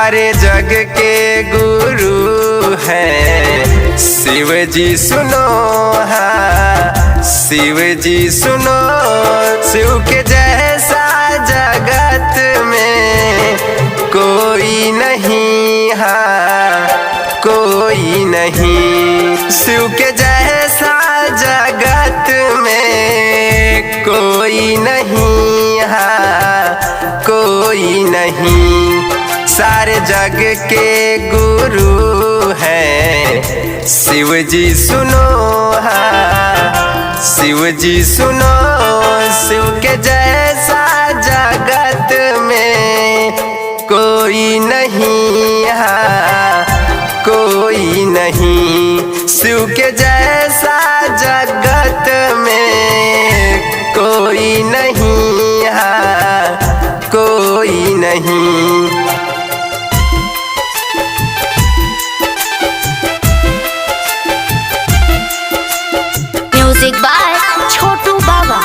सारे जग के गुरु हैं शिव जी सुनो, हाँ शिव जी सुनो। शिव के जैसा जगत में कोई नहीं, हाँ कोई नहीं। शिव के जैसा जगत में कोई नहीं, हाँ कोई नहीं। सारे जग के गुरु हैं शिव जी सुनो, हाँ शिव जी सुनो। शिव के जैसा जगत में कोई नहीं, हाँ कोई नहीं। शिव के जैसा जगत में कोई नहीं, हाँ कोई नहीं। म्यूजिक बाय छोटू बाबा।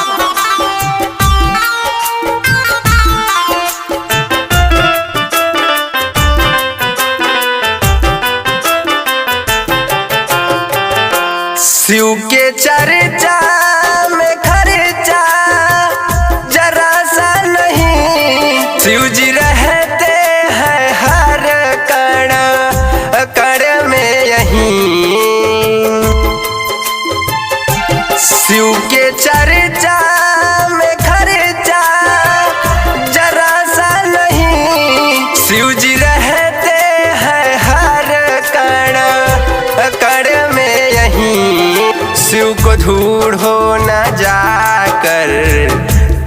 शिव के चर्चा में खर्चा जरा सा नहीं। शिव जी रहते हैं हर कण कण में यहीं। शिव के चर्चा में खर्चा जरा सा नहीं। शिव जी रहते हैं हर कण कण में यहीं। शिव को ढूंढो न जाकर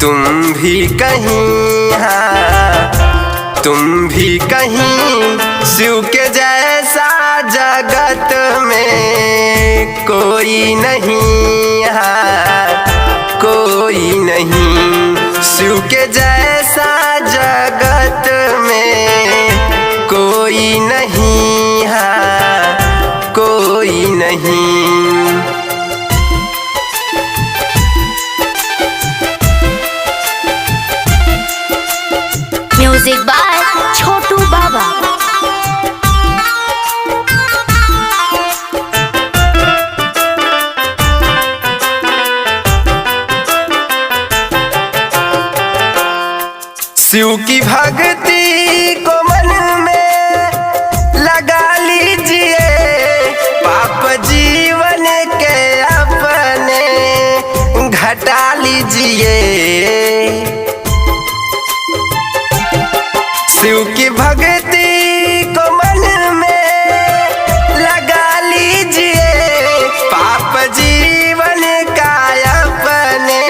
तुम भी कहीं, हाँ तुम भी कहीं। शिव के जैसा जगत में कोई नहीं, हाँ कोई नहीं। शिव के जैसा जगत में कोई नहीं, हाँ कोई नहीं। म्यूजिक बाय छोटू बाबा। शिव की भक्ति को मन में लगा लीजिए। पाप जीवन के अपने घटा लीजिए। शिव की भक्ति को मन में लगा लीजिए। पाप जीवन का अपने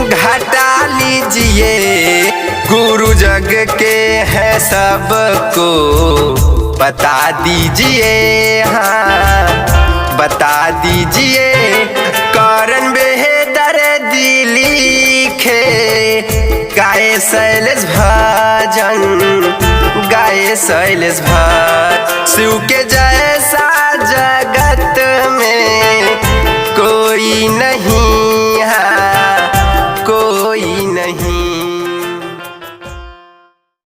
घटा लीजिए। गुरु जग के हैं सबको बता दीजिए, हाँ बता दीजिए। कारण बेहतर लिखे गाए शैलेश भजन, गाए शैलेश भजन। शिव के जैसा जगत में कोई नहीं, हाँ कोई नहीं।